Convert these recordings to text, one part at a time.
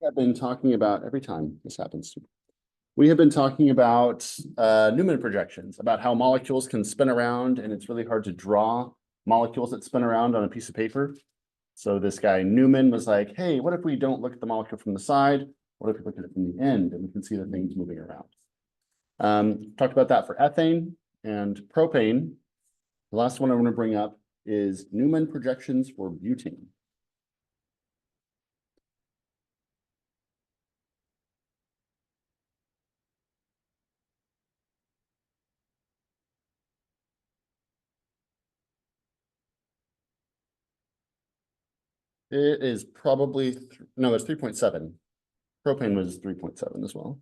have been talking about every time this happens. We have been talking about Newman projections, about how molecules can spin around, and it's really hard to draw molecules that spin around on a piece of paper. So this guy Newman was like, hey, what if we don't look at the molecule from the side? What if we look at it from the end and we can see the things moving around? Talked about that for ethane and propane. The last one I want to bring up is Newman projections for butane. It is probably, no, it's 3.7. Propane was 3.7 as well.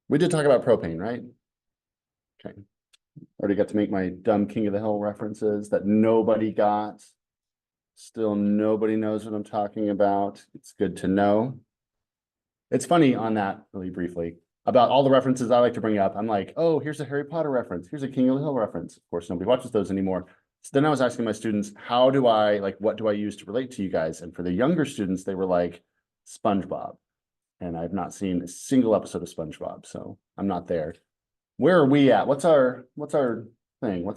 We did talk about propane, right? Okay. Already got to make my dumb King of the Hill references that nobody got. Still nobody knows what I'm talking about. It's good to know. It's funny on that, really briefly, about all the references I like to bring up. I'm like, oh, here's a Harry Potter reference. Here's a King of the Hill reference. Of course, nobody watches those anymore. So then I was asking my students, how do I, like, what do I use to relate to you guys? And for the younger students, they were like, SpongeBob. And I've not seen a single episode of SpongeBob, so I'm not there. Where are we at? What's our thing?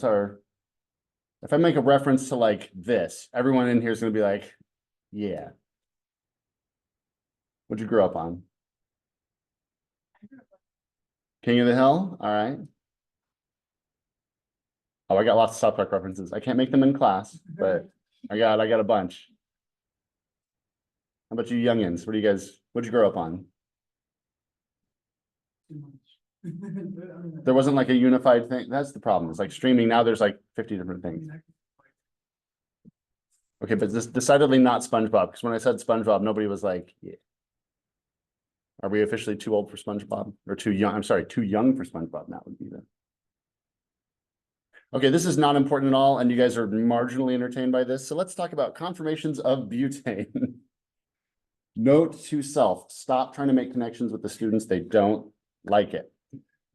If I make a reference to like this, everyone in here is gonna be like, yeah. What'd you grow up on? King of the Hill? All right. Oh, I got lots of South Park references. I can't make them in class, but I got a bunch. How about you youngins? What'd you grow up on? There wasn't like a unified thing. That's the problem. It's like streaming now, there's like 50 different things. Okay, but this decidedly not SpongeBob, because when I said SpongeBob, nobody was like, yeah. Are we officially too old for SpongeBob? Or too young? I'm sorry, too young for SpongeBob. That would be the. Okay, this is not important at all, and you guys are marginally entertained by this. So let's talk about conformations of butane. Note to self, stop trying to make connections with the students. They don't like it.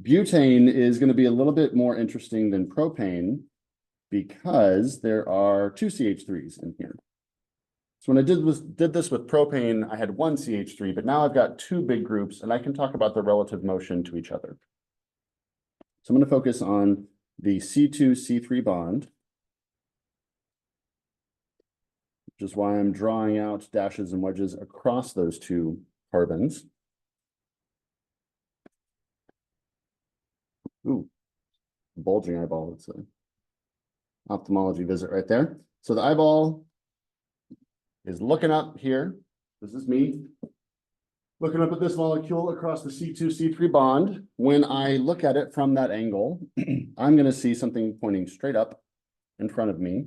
Butane is going to be a little bit more interesting than propane because there are two CH3s in here. So when I did this with propane, I had one CH3, but now I've got two big groups, and I can talk about the relative motion to each other. So I'm going to focus on the C2-C3 bond, which is why I'm drawing out dashes and wedges across those two carbons. Ooh, bulging eyeball. It's an ophthalmology visit right there. So the eyeball is looking up here. This is me looking up at this molecule across the C2-C3 bond. When I look at it from that angle, I'm going to see something pointing straight up in front of me.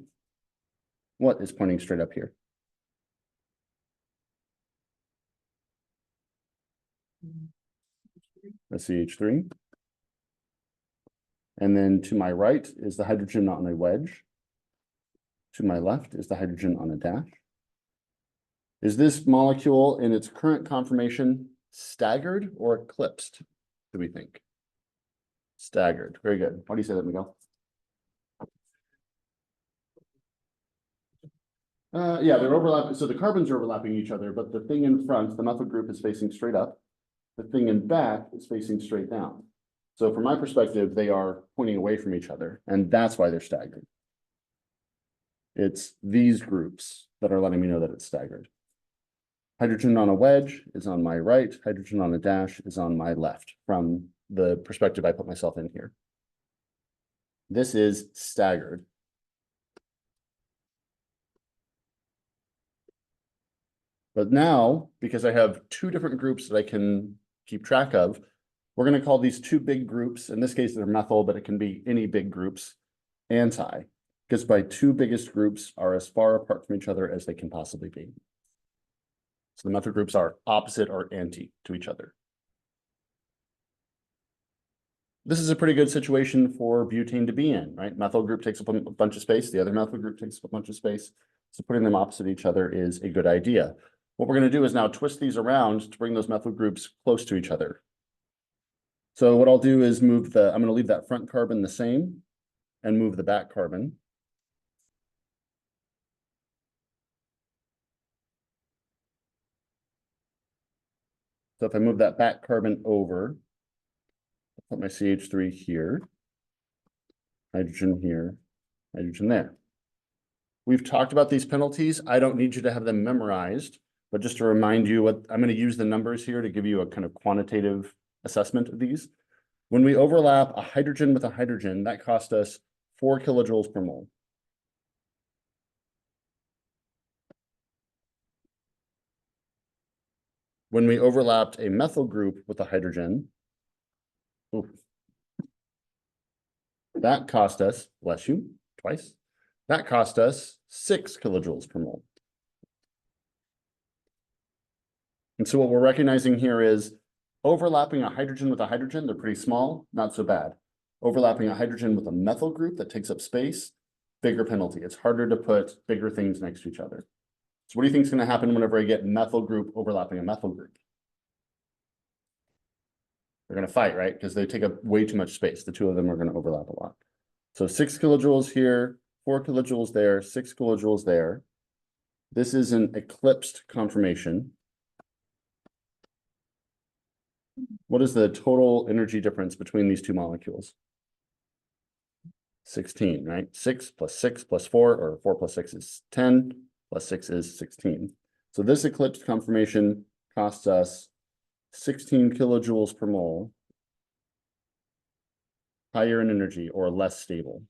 What is pointing straight up here? The CH3. And then to my right is the hydrogen on a wedge. To my left is the hydrogen on a dash. Is this molecule in its current conformation staggered or eclipsed, do we think? Staggered. Very good. Why do you say that, Miguel? Yeah, they're overlapping. So the carbons are overlapping each other, but the thing in front, the methyl group, is facing straight up. The thing in back is facing straight down. So from my perspective, they are pointing away from each other, and that's why they're staggered. It's these groups that are letting me know that it's staggered. Hydrogen on a wedge is on my right. Hydrogen on a dash is on my left from the perspective I put myself in here. This is staggered. But now, because I have two different groups that I can keep track of, we're going to call these two big groups, in this case they're methyl, but it can be any big groups, anti, because my two biggest groups are as far apart from each other as they can possibly be. So the methyl groups are opposite or anti to each other. This is a pretty good situation for butane to be in, right? Methyl group takes up a bunch of space. The other methyl group takes up a bunch of space. So putting them opposite each other is a good idea. What we're going to do is now twist these around to bring those methyl groups close to each other. So what I'll do is I'm going to leave that front carbon the same and move the back carbon. So if I move that back carbon over, put my CH3 here, hydrogen here, hydrogen there. We've talked about these penalties. I don't need you to have them memorized, but just to remind you what I'm going to use the numbers here to give you a kind of quantitative assessment of these. When we overlap a hydrogen with a hydrogen, that cost us 4 kilojoules per mole. When we overlapped a methyl group with a hydrogen, that cost us, bless you, twice. That cost us 6 kilojoules per mole. And so what we're recognizing here is overlapping a hydrogen with a hydrogen, they're pretty small, not so bad. Overlapping a hydrogen with a methyl group that takes up space, bigger penalty. It's harder to put bigger things next to each other. So what do you think is going to happen whenever I get methyl group overlapping a methyl group? They're going to fight, right? Because they take up way too much space. The two of them are going to overlap a lot. So 6 kilojoules here, 4 kilojoules there, 6 kilojoules there. This is an eclipsed conformation. What is the total energy difference between these two molecules? 16, right? 6 plus 6 plus 4, or 4 plus 6 is 10, plus 6 is 16. So this eclipsed conformation costs us 16 kilojoules per mole, higher in energy or less stable.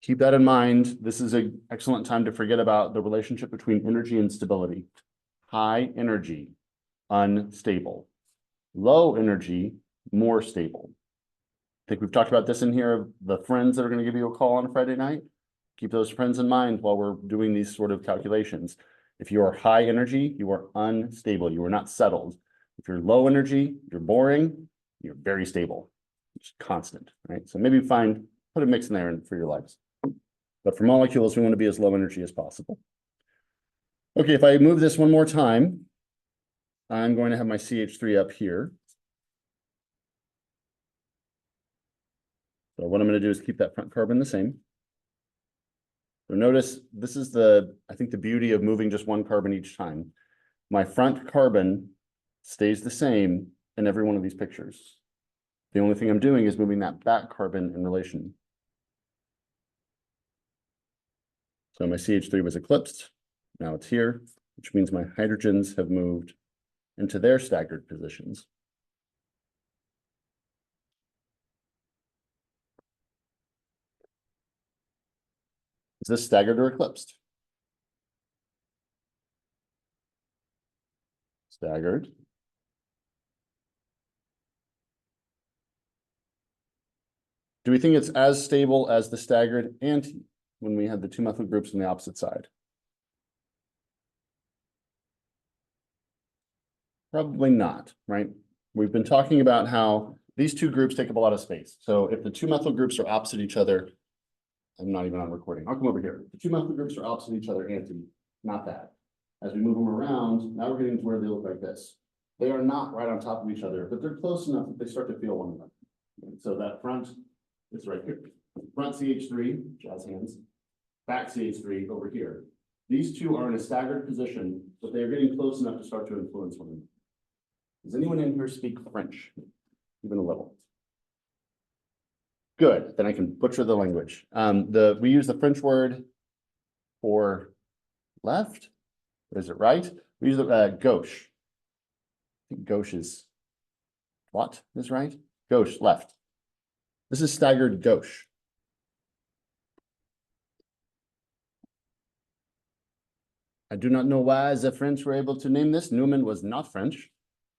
Keep that in mind. This is an excellent time to forget about the relationship between energy and stability. High energy, unstable. Low energy, more stable. I think we've talked about this in here, the friends that are going to give you a call on a Friday night. Keep those friends in mind while we're doing these sort of calculations. If you are high energy, you are unstable. You are not settled. If you're low energy, you're boring, you're very stable, just constant, right? So maybe put a mix in there for your lives. But for molecules, we want to be as low energy as possible. Okay, if I move this one more time, I'm going to have my CH3 up here. So what I'm going to do is keep that front carbon the same. So notice this is I think the beauty of moving just one carbon each time. My front carbon stays the same in every one of these pictures. The only thing I'm doing is moving that back carbon in relation. So my CH3 was eclipsed. Now it's here, which means my hydrogens have moved into their staggered positions. Is this staggered or eclipsed? Staggered. Do we think it's as stable as the staggered anti when we had the two methyl groups on the opposite side? Probably not, right? We've been talking about how these two groups take up a lot of space. So if the two methyl groups are opposite each other, I'm not even on recording. I'll come over here. The two methyl groups are opposite each other, anti, not that. As we move them around, now we're getting to where they look like this. They are not right on top of each other, but they're close enough that they start to feel one another. And so that front is right here. Front CH3, jazz hands, back CH3 over here. These two are in a staggered position, but they are getting close enough to start to influence one another. Does anyone in here speak French? Even a little. Good, then I can butcher the language. We use the French word for left. Is it right? We use the gauche. I think gauche is what is right? Gauche, left. This is staggered gauche. I do not know why the French were able to name this. Newman was not French,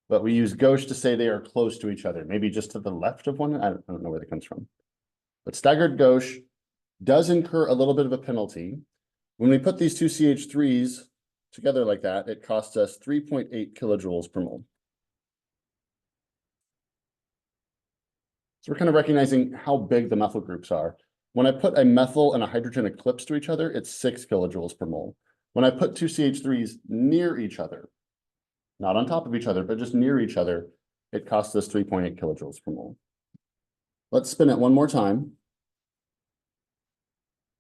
but we use gauche to say they are close to each other, maybe just to the left of one. I don't know where that comes from. But staggered gauche does incur a little bit of a penalty. When we put these two CH3s together like that, it costs us 3.8 kilojoules per mole. So we're kind of recognizing how big the methyl groups are. When I put a methyl and a hydrogen eclipse to each other, it's 6 kilojoules per mole. When I put two CH3s near each other, not on top of each other, but just near each other, it costs us 3.8 kilojoules per mole. Let's spin it one more time.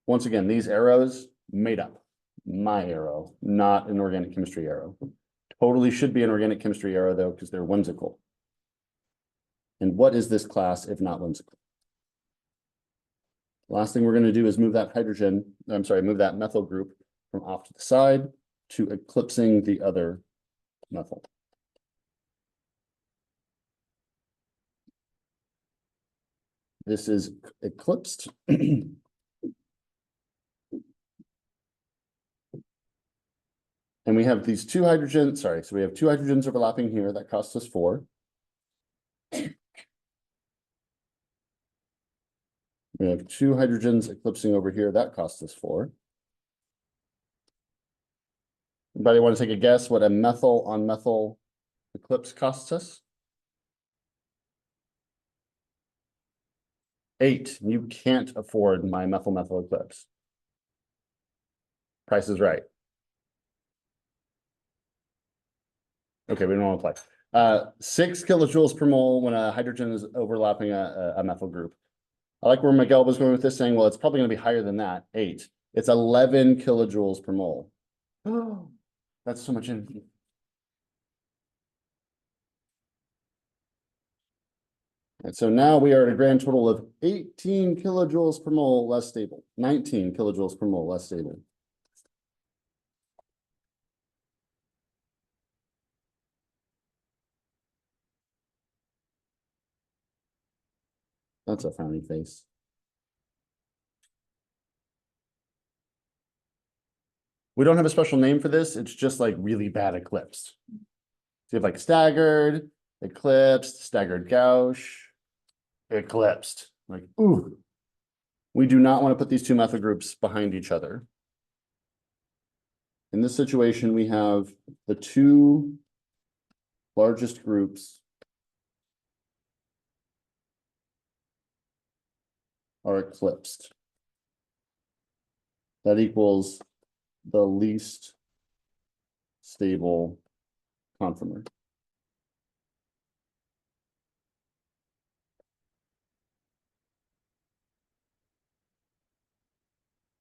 Once again, these arrows made up. my arrow, not an organic chemistry arrow. Totally should be an organic chemistry arrow though, because they're whimsical. And what is this class if not whimsical? Last thing we're going to do is move that move that methyl group from off to the side to eclipsing the other methyl. This is eclipsed. And we have these two hydrogens, so we have two hydrogens overlapping here that cost us 4. We have two hydrogens eclipsing over here, that costs us 4. Anybody want to take a guess what a methyl on methyl eclipse costs us? 8. You can't afford my methyl eclipse. Price is right. Okay, we don't want to play. 6 kilojoules per mole when a hydrogen is overlapping a methyl group. I like where Miguel was going with this, saying, well, it's probably going to be higher than that, 8. It's 11 kilojoules per mole. Oh, that's so much energy. And so now we are at a grand total of 18 kilojoules per mole less stable, 19 kilojoules per mole less stable. That's a frowny face. We don't have a special name for this. It's just like really bad eclipsed. So you have like staggered, eclipsed, staggered gauche, eclipsed. Like, ooh. We do not want to put these two methyl groups behind each other. In this situation, we have the two largest groups are eclipsed. That equals the least stable conformer.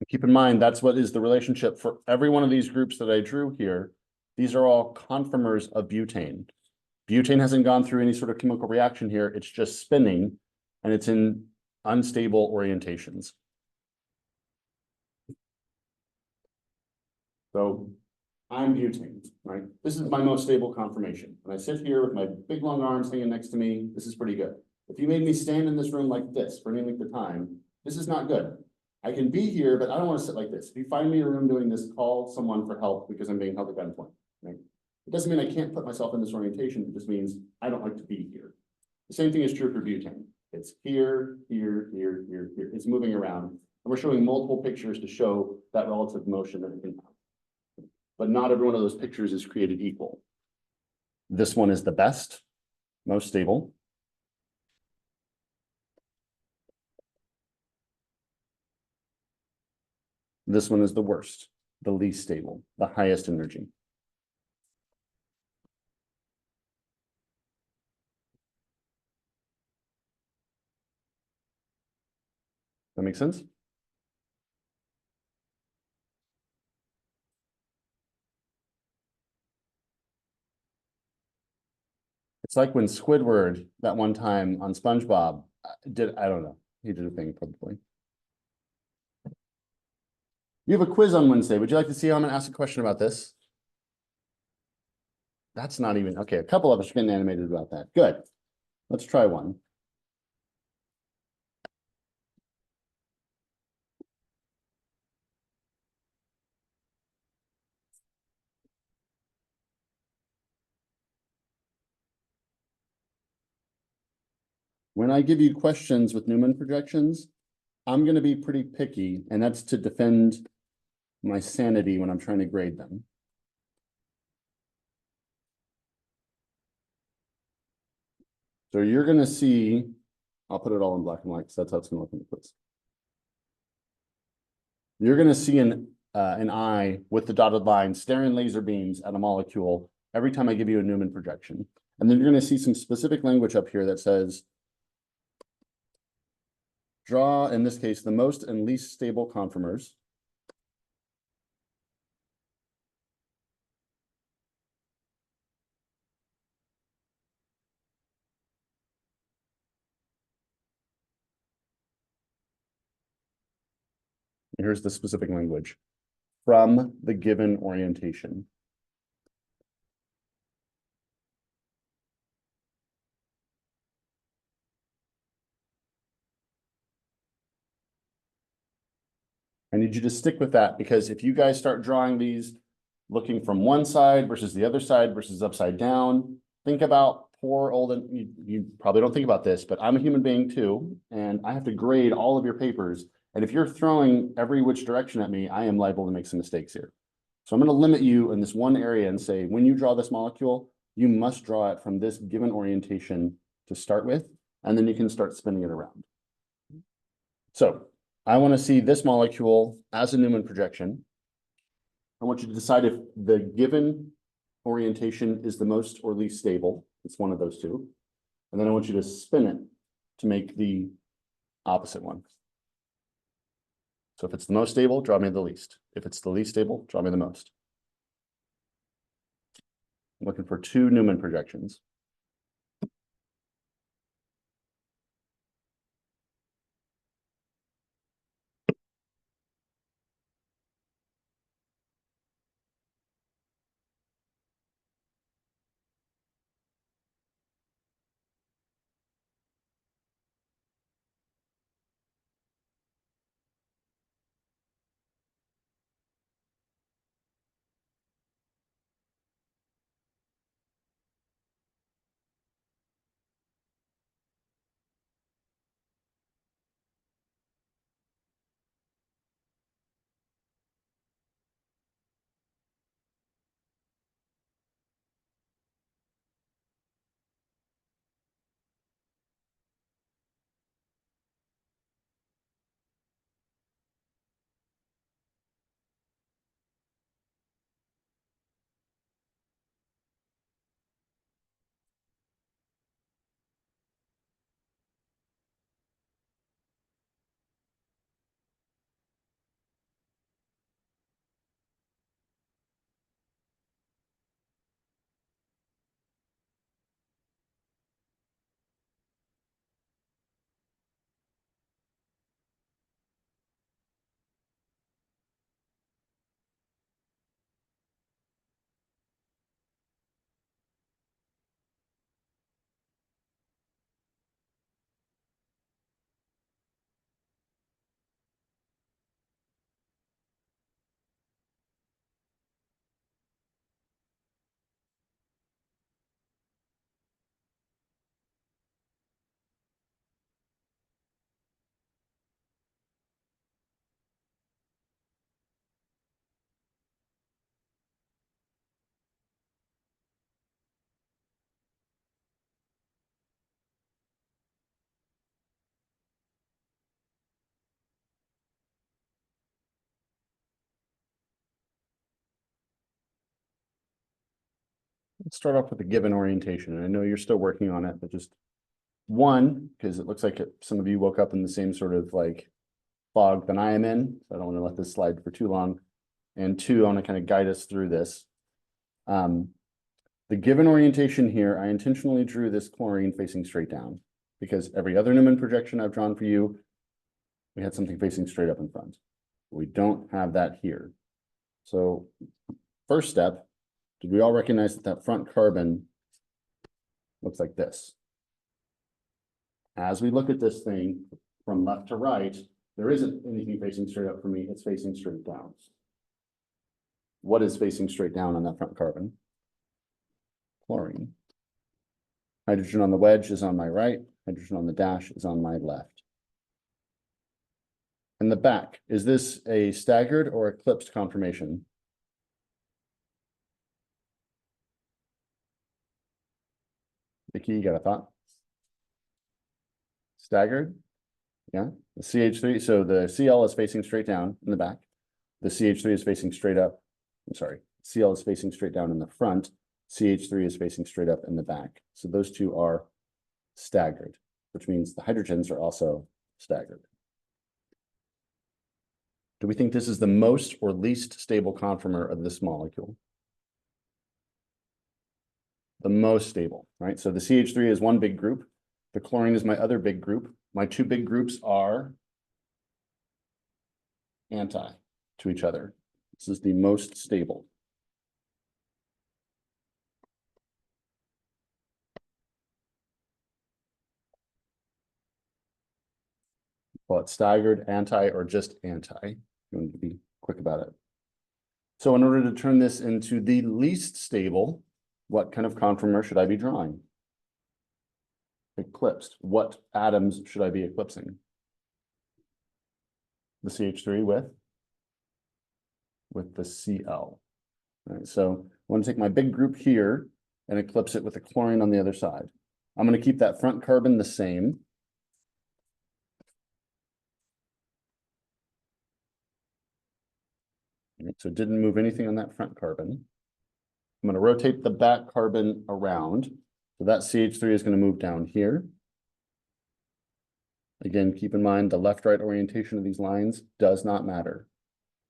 Keep in mind, that's what is the relationship for every one of these groups that I drew here. These are all conformers of butane. Butane hasn't gone through any sort of chemical reaction here. It's just spinning, and it's in unstable orientations. So I'm butane, right? This is my most stable conformation. When I sit here with my big long arms hanging next to me, this is pretty good. If you made me stand in this room like this for any length of time, this is not good. I can be here, but I don't want to sit like this. If you find me in a room doing this, call someone for help because I'm being held at gunpoint, right? It doesn't mean I can't put myself in this orientation. It just means I don't like to be here. The same thing is true for butane. It's here, here, here, here, here. It's moving around. And we're showing multiple pictures to show that relative motion that it can have. But not every one of those pictures is created equal. This one is the best, most stable. This one is the worst, the least stable, the highest energy. That makes sense? It's like when Squidward that one time on SpongeBob I don't know, he did a thing probably. You have a quiz on Wednesday. Would you like to see how I'm gonna ask a question about this? That's not even, okay, a couple of us are getting animated about that. Good. Let's try one. When I give you questions with Newman projections, I'm going to be pretty picky, and that's to defend my sanity when I'm trying to grade them. So you're going to see, I'll put it all in black and white because that's how it's going to look in the quiz. You're going to see an eye with the dotted line staring laser beams at a molecule every time I give you a Newman projection. And then you're going to see some specific language up here that says, draw, in this case, the most and least stable conformers. Here's the specific language. From the given orientation. I need you to stick with that because if you guys start drawing these looking from one side versus the other side versus upside down, think about poor old, you probably don't think about this, but I'm a human being too, and I have to grade all of your papers. And if you're throwing every which direction at me, I am liable to make some mistakes here. So I'm going to limit you in this one area and say, when you draw this molecule, you must draw it from this given orientation to start with, and then you can start spinning it around. So I want to see this molecule as a Newman projection. I want you to decide if the given orientation is the most or least stable. It's one of those two. And then I want you to spin it to make the opposite one. So if it's the most stable, draw me the least. If it's the least stable, draw me the most. I'm looking for two Newman projections. Let's start off with the given orientation. And I know you're still working on it, but just one, because it looks like some of you woke up in the same sort of like fog than I am in. So I don't want to let this slide for too long. And two, I want to kind of guide us through this. The given orientation here, I intentionally drew this chlorine facing straight down because every other Newman projection I've drawn for you, we had something facing straight up in front. We don't have that here. So first step, did we all recognize that that front carbon looks like this? As we look at this thing from left to right, there isn't anything facing straight up for me, it's facing straight down. What is facing straight down on that front carbon? Chlorine. Hydrogen on the wedge is on my right, hydrogen on the dash is on my left. In the back, is this a staggered or eclipsed conformation? Vicky, you got a thought? Staggered? Yeah, the CH3, so the Cl is facing straight down in the back. The CH3 is facing straight up. I'm sorry, Cl is facing straight down in the front. CH3 is facing straight up in the back. So those two are staggered, which means the hydrogens are also staggered. Do we think this is the most or least stable conformer of this molecule? The most stable, right? So the CH3 is one big group. The chlorine is my other big group. My two big groups are anti to each other. This is the most stable. Call it staggered, anti, or just anti. You want to be quick about it. So in order to turn this into the least stable, what kind of conformer should I be drawing? Eclipsed. What atoms should I be eclipsing? The CH3 with the Cl. All right, so I want to take my big group here and eclipse it with a chlorine on the other side. I'm going to keep that front carbon the same. Right, so it didn't move anything on that front carbon. I'm going to rotate the back carbon around. So that CH3 is going to move down here. Again, keep in mind the left-right orientation of these lines does not matter.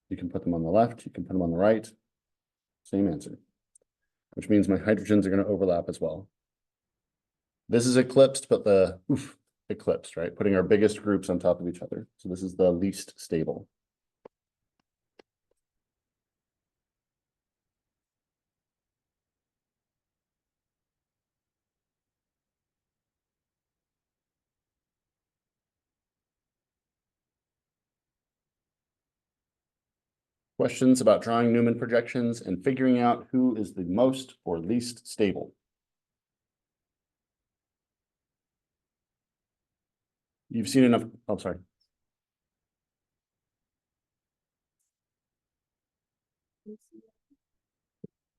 You can put them on the left, you can put them on the right. Same answer, which means my hydrogens are going to overlap as well. This is eclipsed, but eclipsed, right? Putting our biggest groups on top of each other. So this is the least stable. Questions about drawing Newman projections and figuring out who is the most or least stable. You've seen enough. Oh, sorry.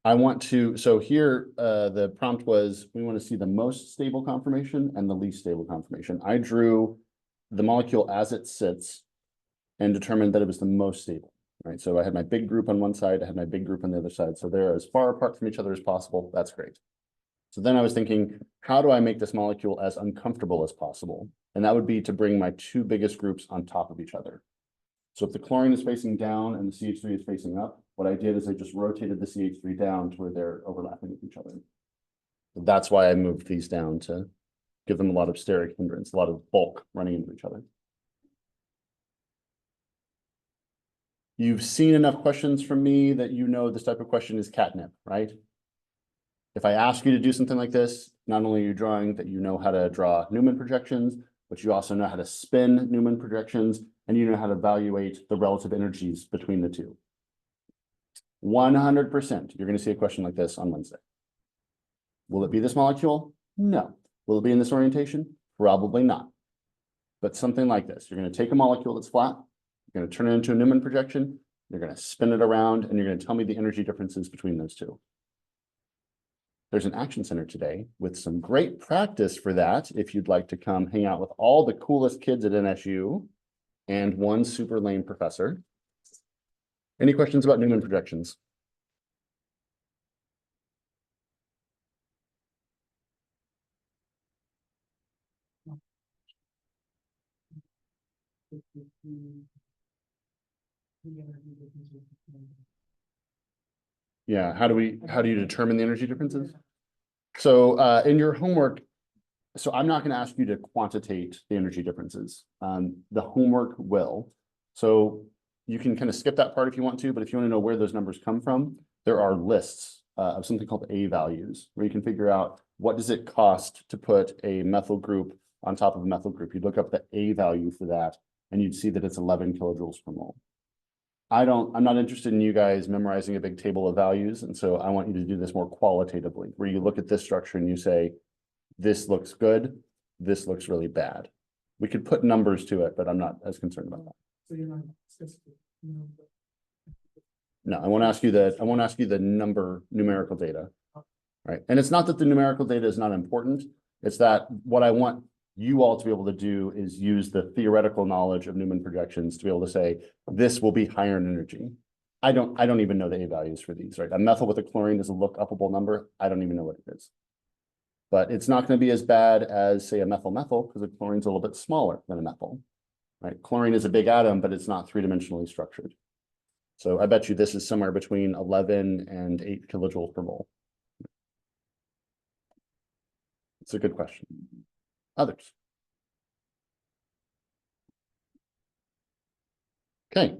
I want to, so here, the prompt was, we want to see the most stable conformation and the least stable conformation. I drew the molecule as it sits and determined that it was the most stable, right? So I had my big group on one side, I had my big group on the other side. So they're as far apart from each other as possible. That's great. So then I was thinking, how do I make this molecule as uncomfortable as possible? And that would be to bring my two biggest groups on top of each other. So if the chlorine is facing down and the CH3 is facing up, what I did is I just rotated the CH3 down to where they're overlapping with each other. So that's why I moved these down, to give them a lot of steric hindrance, a lot of bulk running into each other. You've seen enough questions from me that you know this type of question is catnip, right? If I ask you to do something like this, not only are you drawing that you know how to draw Newman projections, but you also know how to spin Newman projections, and you know how to evaluate the relative energies between the two. 100%, you're going to see a question like this on Wednesday. Will it be this molecule? No. Will it be in this orientation? Probably not. But something like this, you're going to take a molecule that's flat, you're going to turn it into a Newman projection, you're going to spin it around, and you're going to tell me the energy differences between those two. There's an action center today with some great practice for that if you'd like to come hang out with all the coolest kids at NSU and one super lame professor. Any questions about Newman projections? Yeah, how do you determine the energy differences? So in your homework, so I'm not going to ask you to quantitate the energy differences. The homework will. So you can kind of skip that part if you want to, but if you want to know where those numbers come from, there are lists of something called A values, where you can figure out what does it cost to put a methyl group on top of a methyl group. You'd look up the A value for that, and you'd see that it's 11 kilojoules per mole. I'm not interested in you guys memorizing a big table of values. And so I want you to do this more qualitatively, where you look at this structure and you say, this looks good, this looks really bad. We could put numbers to it, but I'm not as concerned about that. So you're not No, I won't ask you the numerical data. Right. And it's not that the numerical data is not important. It's that what I want you all to be able to do is use the theoretical knowledge of Newman projections to be able to say, this will be higher in energy. I don't even know the A values for these, right? A methyl with a chlorine is a look-upable number. I don't even know what it is. But it's not going to be as bad as, say, a methyl-methyl, because a chlorine's a little bit smaller than a methyl, right? Chlorine is a big atom, but it's not three-dimensionally structured. So I bet you this is somewhere between 11 and 8 kilojoules per mole. It's a good question. Others? Okay.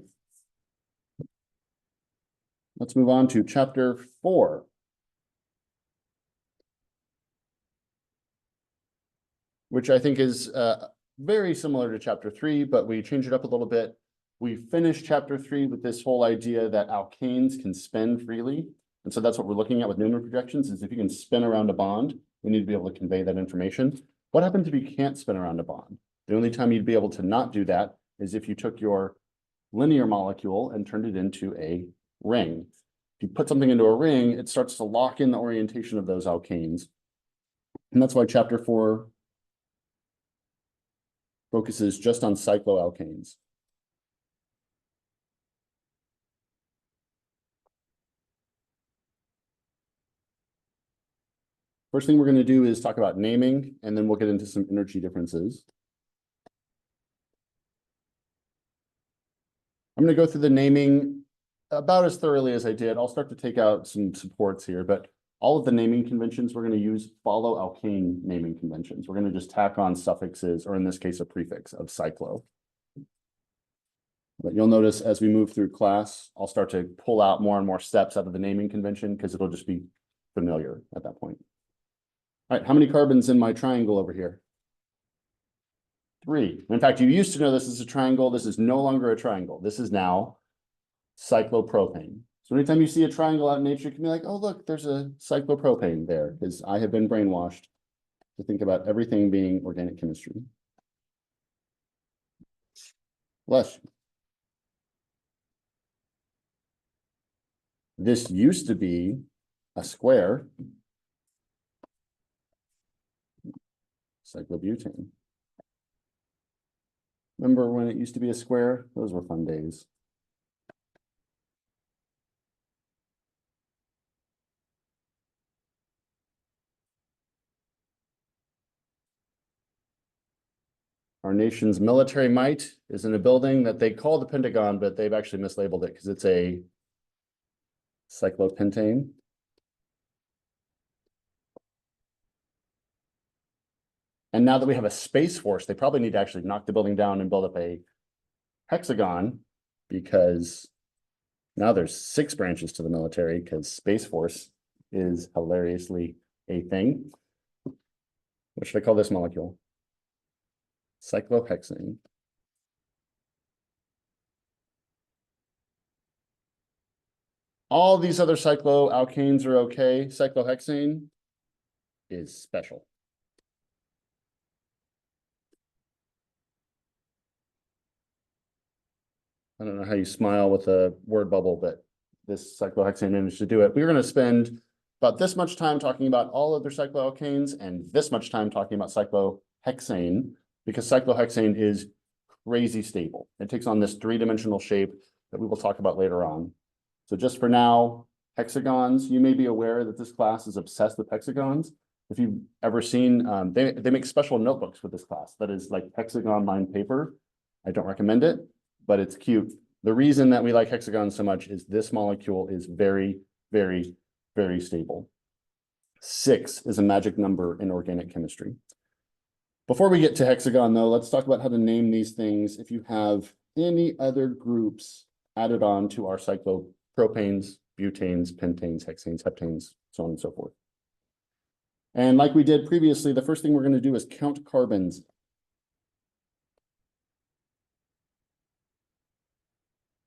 Let's move on to chapter 4. Which I think is very similar to chapter 3, but we change it up a little bit. We finished chapter 3 with this whole idea that alkanes can spin freely. And so that's what we're looking at with Newman projections, is if you can spin around a bond, we need to be able to convey that information. What happens if you can't spin around a bond? The only time you'd be able to not do that is if you took your linear molecule and turned it into a ring. If you put something into a ring, it starts to lock in the orientation of those alkanes. And that's why chapter 4 focuses just on cycloalkanes. First thing we're going to do is talk about naming, and then we'll get into some energy differences. I'm going to go through the naming about as thoroughly as I did. I'll start to take out some supports here, but all of the naming conventions we're going to use follow alkane naming conventions. We're going to just tack on suffixes, or in this case, a prefix of cyclo. But you'll notice as we move through class, I'll start to pull out more and more steps out of the naming convention because it'll just be familiar at that point. All right, how many carbons in my triangle over here? 3. In fact, you used to know this is a triangle. This is no longer a triangle. This is now cyclopropane. So anytime you see a triangle out in nature, you can be like, oh, look, there's a cyclopropane there, because I have been brainwashed to think about everything being organic chemistry. Bless you. This used to be a square. Cyclobutane. Remember when it used to be a square? Those were fun days. Our nation's military might is in a building that they call the Pentagon, but they've actually mislabeled it because it's a cyclopentane. And now that we have a space force, they probably need to actually knock the building down and build up a hexagon, because now there's 6 branches to the military, because Space Force is hilariously a thing. What should I call this molecule? Cyclohexane. All these other cycloalkanes are okay. Cyclohexane is special. I don't know how you smile with a word bubble, but this cyclohexane managed to do it. We're going to spend about this much time talking about all other cycloalkanes and this much time talking about cyclohexane, because cyclohexane is crazy stable. It takes on this 3-dimensional shape that we will talk about later on. So just for now, hexagons, you may be aware that this class is obsessed with hexagons. If you've ever seen, they make special notebooks for this class that is like hexagon lined paper. I don't recommend it, but it's cute. The reason that we like hexagons so much is this molecule is very, very, very stable. 6 is a magic number in organic chemistry. Before we get to hexagon, though, let's talk about how to name these things if you have any other groups added on to our cyclopropanes, butanes, pentanes, hexanes, heptanes, so on and so forth. And like we did previously, the first thing we're going to do is count carbons.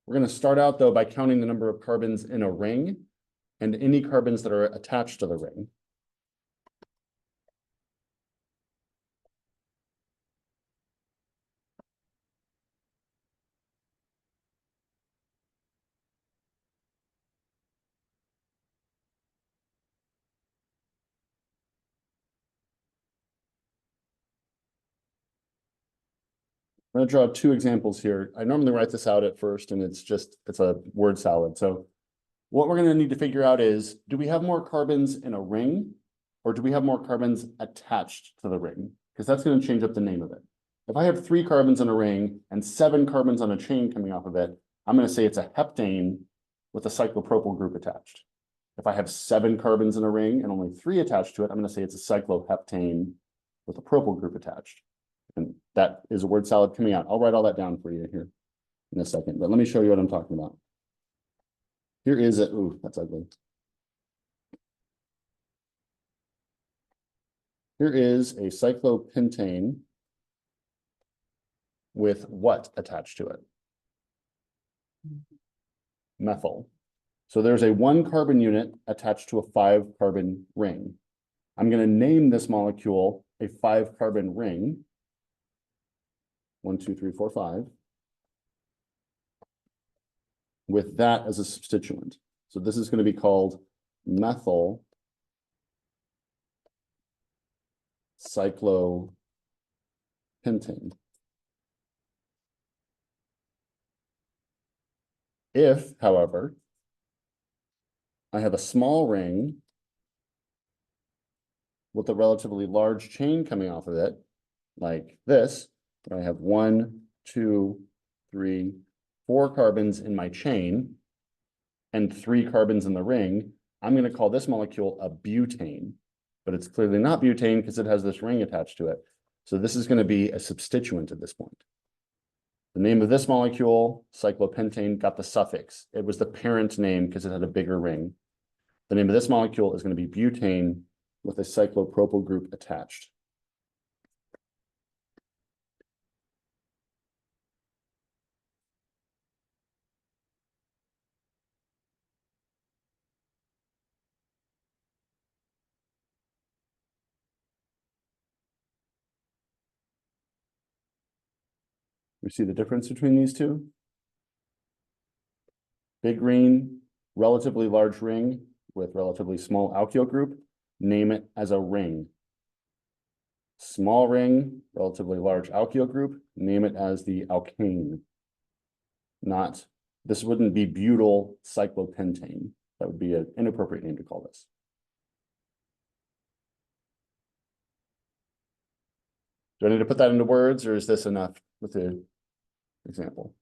We're going to start out, though, by counting the number of carbons in a ring and any carbons that are attached to the ring. I'm going to draw 2 examples here. I normally write this out at first, and it's a word salad. So what we're going to need to figure out is, do we have more carbons in a ring, or do we have more carbons attached to the ring? Because that's going to change up the name of it. If I have 3 carbons in a ring and 7 carbons on a chain coming off of it, I'm going to say it's a heptane with a cyclopropyl group attached. If I have 7 carbons in a ring and only 3 attached to it, I'm going to say it's a cycloheptane with a propyl group attached. And that is a word salad coming out. I'll write all that down for you here in a second, but let me show you what I'm talking about. Here is a, ooh, that's ugly. Here is a cyclopentane with what attached to it? Methyl. So there's a 1 carbon unit attached to a 5 carbon ring. I'm going to name this molecule a 5 carbon ring. 1, 2, 3, 4, 5. With that as a substituent. So this is going to be called methyl cyclopentane. If, however, I have a small ring with a relatively large chain coming off of it, like this, where I have 1, 2, 3, 4 carbons in my chain and 3 carbons in the ring, I'm going to call this molecule a butane, but it's clearly not butane because it has this ring attached to it. So this is going to be a substituent at this point. The name of this molecule, cyclopentane, got the suffix. It was the parent name because it had a bigger ring. The name of this molecule is going to be butane with a cyclopropyl group attached. You see the difference between these two? Big ring, relatively large ring with relatively small alkyl group. Name it as a ring. Small ring, relatively large alkyl group. Name it as the alkane. Not, this wouldn't be butyl cyclopentane. That would be an inappropriate name to call this. Do I need to put that into words, or is this enough with the example?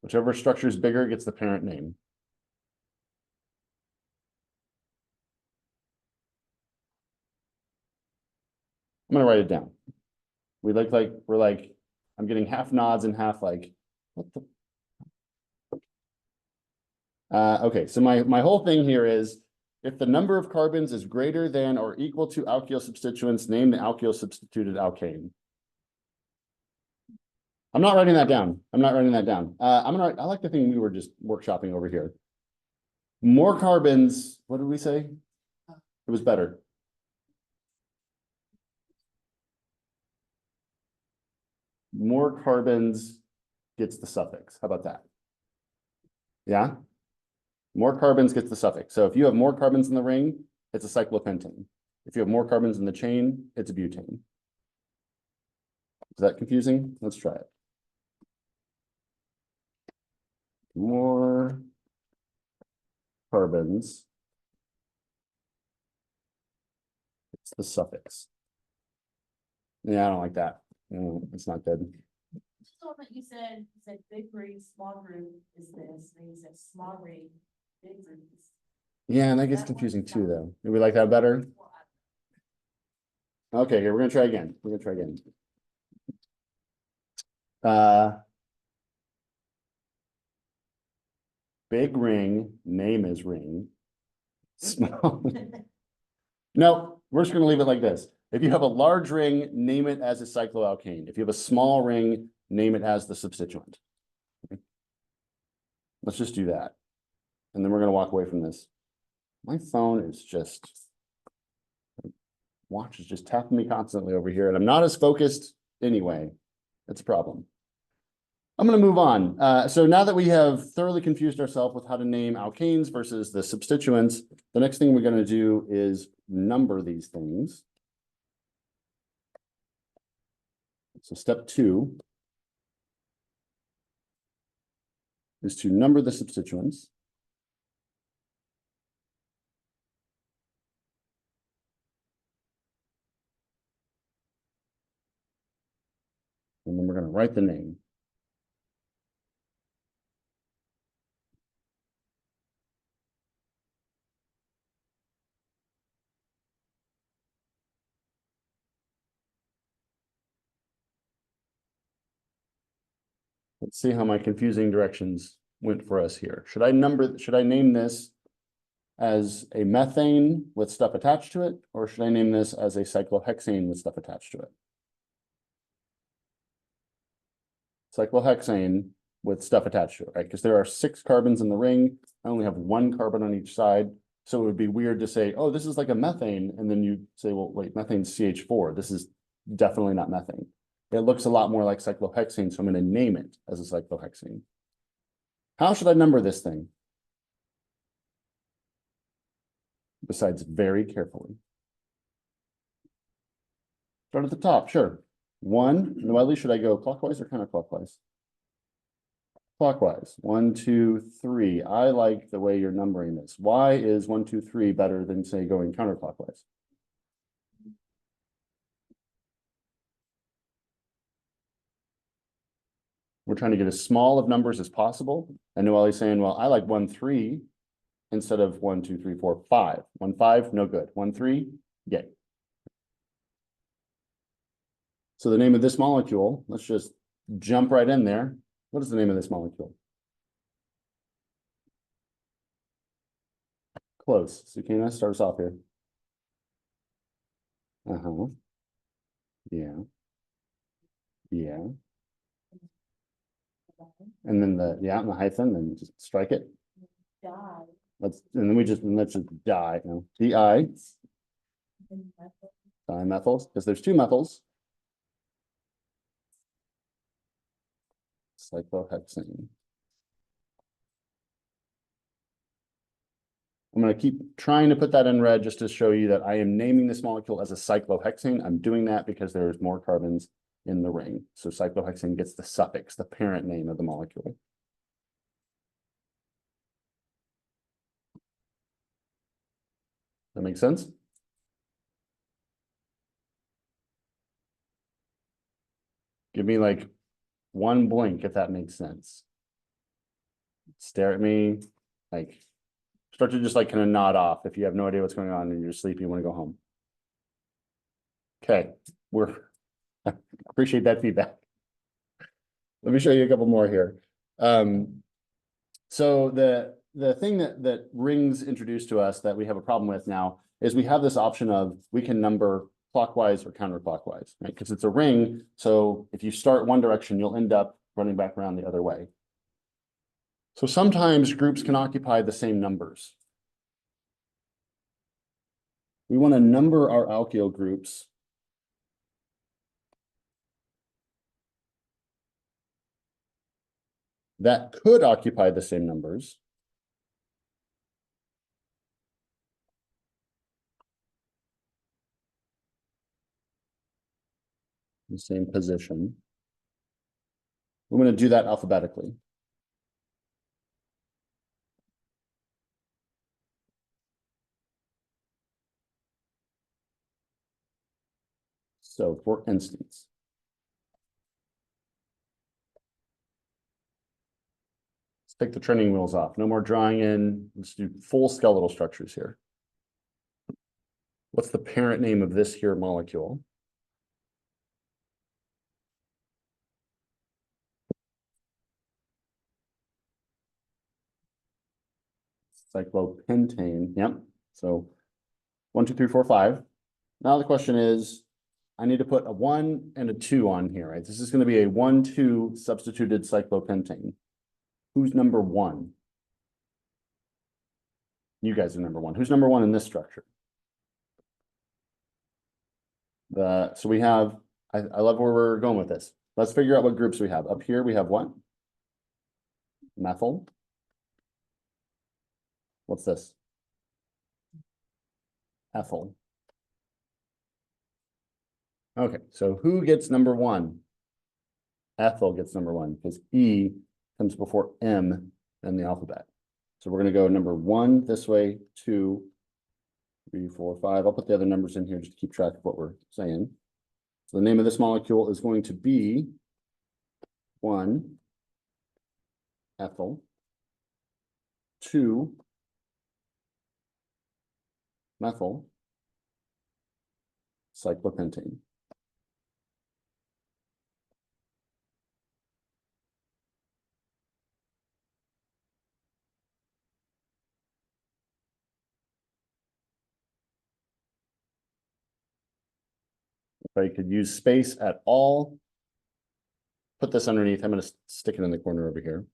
Whichever structure is bigger gets the parent name. I'm gonna write it down. We're like, I'm getting half nods and half like, what the? Okay, so my whole thing here is, if the number of carbons is greater than or equal to alkyl substituents, name the alkyl substituted alkane. I'm not writing that down. I'm not writing that down. I like the thing we were just workshopping over here. More carbons, what did we say? It was better. More carbons gets the suffix. How about that? Yeah? More carbons gets the suffix. So if you have more carbons in the ring, it's a cyclopentane. If you have more carbons in the chain, it's a butane. Is that confusing? Let's try it. More carbons. It's the suffix. Yeah, I don't like that. It's not good. So that you said big ring, small ring is this, and you said small ring, big ring is. Yeah, and that gets confusing too, though. Do we like that better? Okay, here, we're gonna try again. We're gonna try again. Big ring, name is ring. Small. No, we're just gonna leave it like this. If you have a large ring, name it as a cycloalkane. If you have a small ring, name it as the substituent. Okay. Let's just do that. And then we're gonna walk away from this. My phone is just, watch is just tapping me constantly over here, and I'm not as focused anyway. That's a problem. I'm going to move on. So now that we have thoroughly confused ourselves with how to name alkanes versus the substituents, the next thing we're going to do is number these things. So step 2 is to number the substituents. And then we're going to write the name. Let's see how my confusing directions went for us here. Should I name this as a methane with stuff attached to it, or should I name this as a cyclohexane with stuff attached to it? Cyclohexane with stuff attached to it, right? Because there are 6 carbons in the ring. I only have 1 carbon on each side. So it would be weird to say, oh, this is like a methane. And then you say, well, wait, methane's CH4. This is definitely not methane. It looks a lot more like cyclohexane, so I'm going to name it as a cyclohexane. How should I number this thing? Besides very carefully. Start at the top, sure. 1, Noelle, should I go clockwise or counterclockwise? Clockwise. 1, 2, 3. I like the way you're numbering this. Why is 1, 2, 3 better than, say, going counterclockwise? We're trying to get as small of numbers as possible. And Noelle's saying, well, I like 1, 3 instead of 1, 2, 3, 4, 5. 1, 5, no good. 1, 3, yay. So the name of this molecule, let's just jump right in there. What is the name of this molecule? Close. Sukina, start us off here. Uh-huh. Yeah. Yeah. And then the hyphen, and just strike it. Die. Let's just die. No. Di, dimethyls, because there's 2 methyls. Cyclohexane. I'm going to keep trying to put that in red just to show you that I am naming this molecule as a cyclohexane. I'm doing that because there's more carbons in the ring. So cyclohexane gets the suffix, the parent name of the molecule. That makes sense? Give me like 1 blink if that makes sense. Stare at me, like start to just like kind of nod off if you have no idea what's going on and you're sleepy, you want to go home. Okay, I appreciate that feedback. Let me show you a couple more here. So the thing that rings introduced to us that we have a problem with now is we have this option of we can number clockwise or counterclockwise, right? Because it's a ring. So if you start one direction, you'll end up running back around the other way. So sometimes groups can occupy the same numbers. We want to number our alkyl groups that could occupy the same numbers. The same position. We're going to do that alphabetically. So for instance, let's take the training wheels off. No more drawing in. Let's do full skeletal structures here. What's the parent name of this here molecule? Cyclopentane. Yep. So 1, 2, 3, 4, 5. Now the question is, I need to put a 1 and a 2 on here, right? This is going to be a 1, 2 substituted cyclopentane. Who's number 1? You guys are number 1. Who's number 1 in this structure? So we have, I love where we're going with this. Let's figure out what groups we have. Up here we have what? Methyl. What's this? Ethyl. Okay, so who gets number 1? Ethyl gets number 1 because E comes before M in the alphabet. So we're going to go number 1 this way, 2, 3, 4, 5. I'll put the other numbers in here just to keep track of what we're saying. So the name of this molecule is going to be 1, ethyl, 2, methyl, cyclopentane. If I could use space at all. Put this underneath, I'm gonna stick it in the corner over here.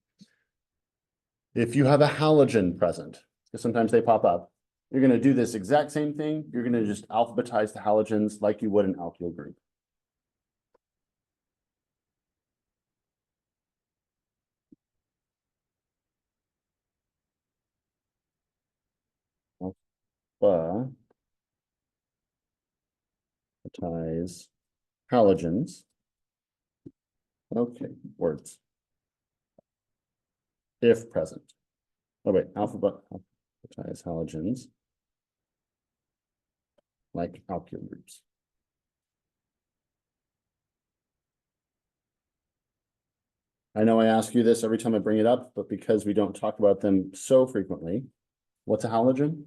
If you have a halogen present, because sometimes they pop up, you're gonna do this exact same thing. You're gonna just alphabetize the halogens like you would an alkyl group. Alphabetize halogens. Okay, words. If present. Oh wait, alphabetize halogens. Like alkyl groups. I know I ask you this every time I bring it up, but because we don't talk about them so frequently, what's a halogen?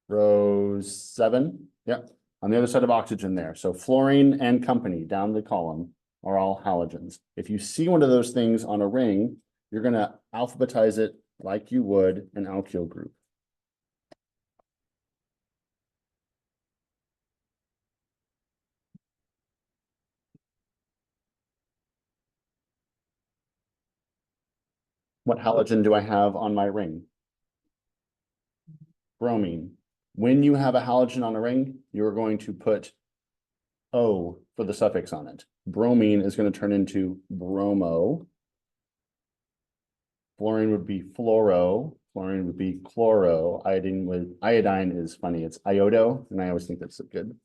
Row 7, yep, on the other side of oxygen there. So fluorine and company down the column are all halogens. If you see one of those things on a ring, you're gonna alphabetize it like you would an alkyl group. What halogen do I have on my ring? Bromine. When you have a halogen on a ring, you're going to put O for the suffix on it. Bromine is going to turn into bromo. Fluorine would be fluoro. Fluorine would be chloro. Iodine is funny. It's iodo, and I always think that's good.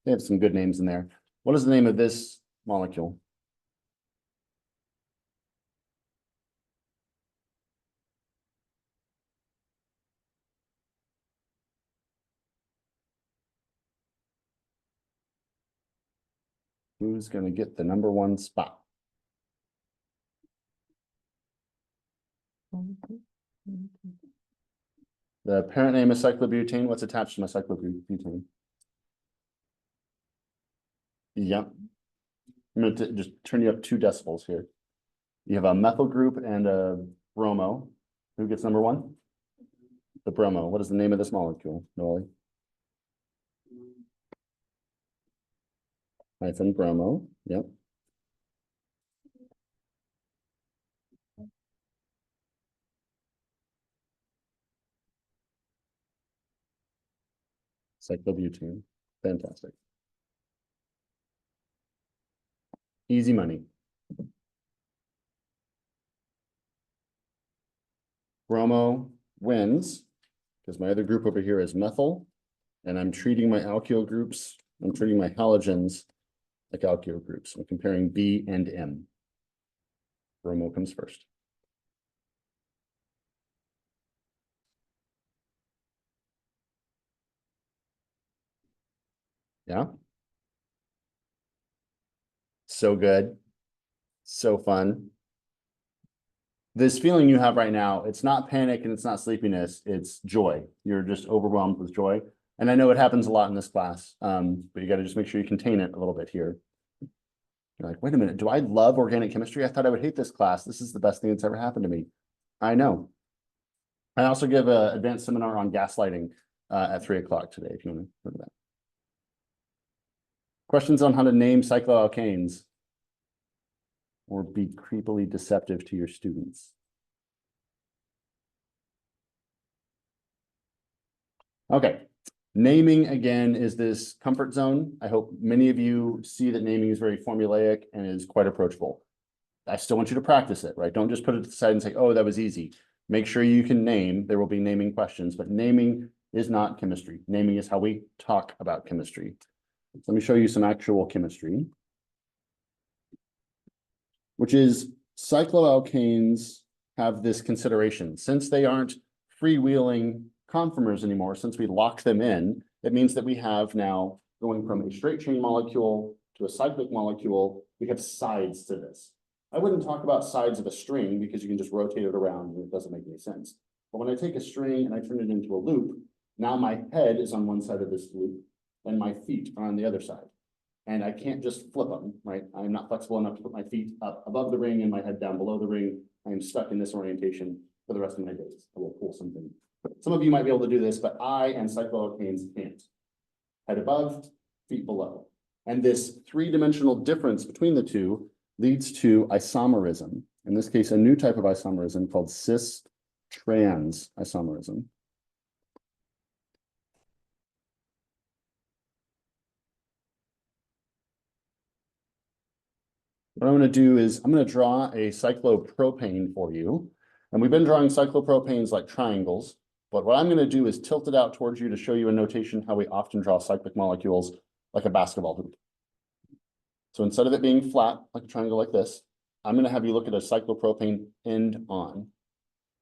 They have some good names in there. What is the name of this molecule? Who's going to get the #1 spot? The parent name is cyclobutane. What's attached to my cyclobutane? Yep. I'm going to just turn you up 2 decibels here. You have a methyl group and a bromo. Who gets #1? The bromo. What is the name of this molecule, Noelle? Hyphen bromo. Yep. Cyclobutane. Fantastic. Easy money. Bromo wins because my other group over here is methyl, and I'm treating my alkyl groups, I'm treating my halogens like alkyl groups. I'm comparing B and M. Bromo comes first. Yeah. So good. So fun. This feeling you have right now, it's not panic and it's not sleepiness, it's joy. You're just overwhelmed with joy. And I know it happens a lot in this class, but you got to just make sure you contain it a little bit here. You're like, wait a minute, do I love organic chemistry? I thought I would hate this class. This is the best thing that's ever happened to me. I know. I also give an advanced seminar on gaslighting at 3 o'clock today, if you want to look at that. Questions on how to name cycloalkanes or be creepily deceptive to your students. Okay, naming again is this comfort zone. I hope many of you see that naming is very formulaic and is quite approachable. I still want you to practice it, right? Don't just put it to the side and say, oh, that was easy. Make sure you can name. There will be naming questions, but naming is not chemistry. Naming is how we talk about chemistry. So let me show you some actual chemistry, which is cycloalkanes have this consideration. Since they aren't freewheeling conformers anymore, since we lock them in, it means that we have now going from a straight chain molecule to a cyclic molecule, we have sides to this. I wouldn't talk about sides of a string because you can just rotate it around and it doesn't make any sense. But when I take a string and I turn it into a loop, now my head is on one side of this loop and my feet are on the other side. And I can't just flip them, right? I'm not flexible enough to put my feet up above the ring and my head down below the ring. I am stuck in this orientation for the rest of my days. I will pull something. Some of you might be able to do this, but I and cycloalkanes can't. Head above, feet below. And this three-dimensional difference between the two leads to isomerism. In this case, a new type of isomerism called cis-trans isomerism. What I'm going to do is I'm going to draw a cyclopropane for you. And we've been drawing cyclopropanes like triangles, but what I'm going to do is tilt it out towards you to show you in notation how we often draw cyclic molecules like a basketball hoop. So instead of it being flat, like a triangle like this, I'm going to have you look at a cyclopropane end on.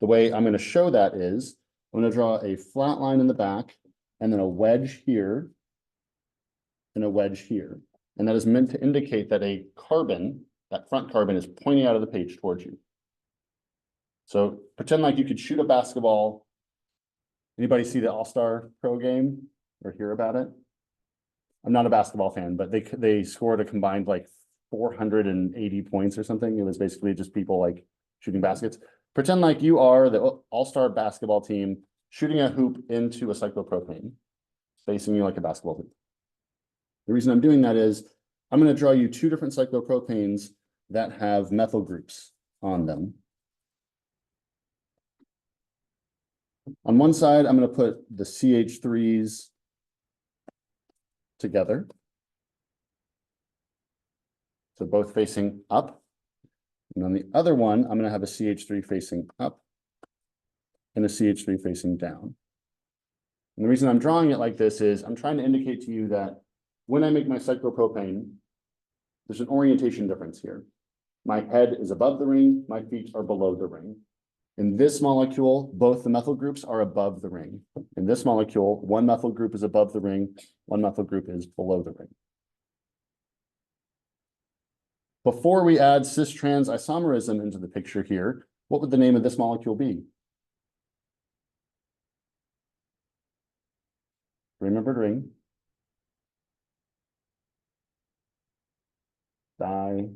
The way I'm going to show that is I'm going to draw a flat line in the back and then a wedge here and a wedge here. And that is meant to indicate that a carbon, that front carbon, is pointing out of the page towards you. So pretend like you could shoot a basketball. Anybody see the All-Star Pro game or hear about it? I'm not a basketball fan, but they scored a combined like 480 points or something. It was basically just people like shooting baskets. Pretend like you are the all-star basketball team shooting a hoop into a cyclopropane, facing you like a basketball hoop. The reason I'm doing that is I'm going to draw you two different cyclopropanes that have methyl groups on them. On one side, I'm going to put the CH3s together. So both facing up. And on the other one, I'm going to have a CH3 facing up and a CH3 facing down. And the reason I'm drawing it like this is I'm trying to indicate to you that when I make my cyclopropane, there's an orientation difference here. My head is above the ring, my feet are below the ring. In this molecule, both the methyl groups are above the ring. In this molecule, one methyl group is above the ring, one methyl group is below the ring. Before we add cis-trans isomerism into the picture here, what would the name of this molecule be? Remembered ring. Dimethyl.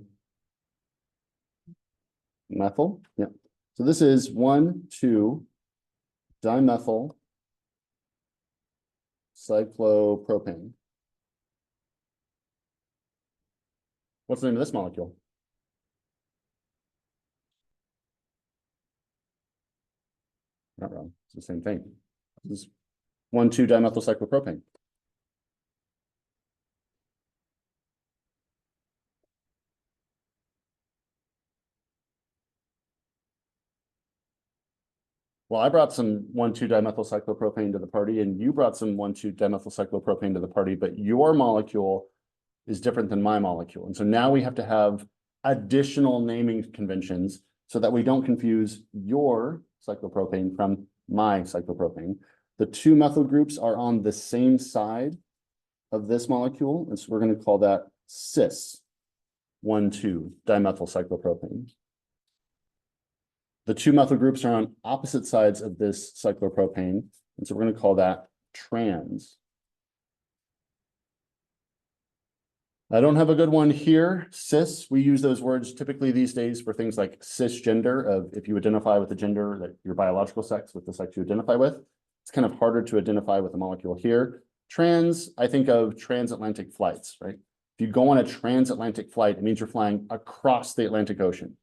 Yeah. So this is 1,2-dimethyl cyclopropane. What's the name of this molecule? Not wrong. It's the same thing. This is 1,2-dimethyl cyclopropane. Well, I brought some 1,2-dimethyl cyclopropane to the party, and you brought some 1,2-dimethyl cyclopropane to the party, but your molecule is different than my molecule. And so now we have to have additional naming conventions so that we don't confuse your cyclopropane from my cyclopropane. The two methyl groups are on the same side of this molecule, and so we're going to call that cis 1,2-dimethyl cyclopropane. The two methyl groups are on opposite sides of this cyclopropane, and so we're going to call that trans. I don't have a good one here. Cis, we use those words typically these days for things like cisgender, of if you identify with the gender, that your biological sex, with the sex you identify with. It's kind of harder to identify with a molecule here. Trans, I think of transatlantic flights, right? If you go on a transatlantic flight, it means you're flying across the Atlantic Ocean,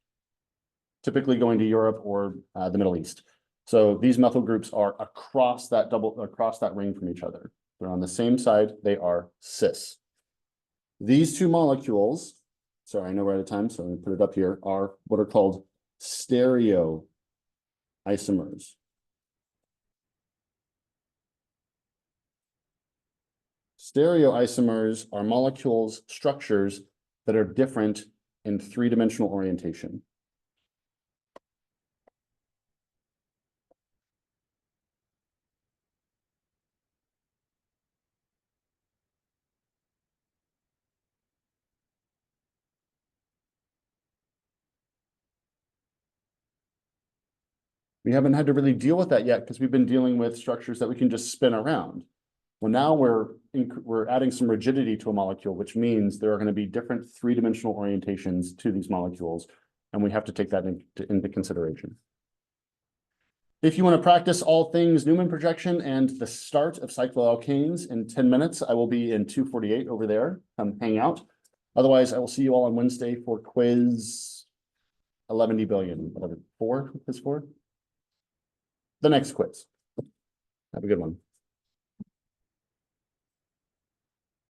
typically going to Europe or the Middle East. So these methyl groups are across that ring from each other. They're on the same side, they are cis. These two molecules, sorry, I know we're out of time, so I'm gonna put it up here, are what are called stereoisomers. Stereoisomers are molecules, structures that are different in three-dimensional orientation. We haven't had to really deal with that yet because we've been dealing with structures that we can just spin around. Well, now we're adding some rigidity to a molecule, which means there are going to be different three-dimensional orientations to these molecules, and we have to take that into consideration. If you want to practice all things Newman projection and the start of cycloalkanes in 10 minutes, I will be in 248 over there. Come hang out. Otherwise, I will see you all on Wednesday for quiz 11 billion, whatever, quiz 4? The next quiz. Have a good one.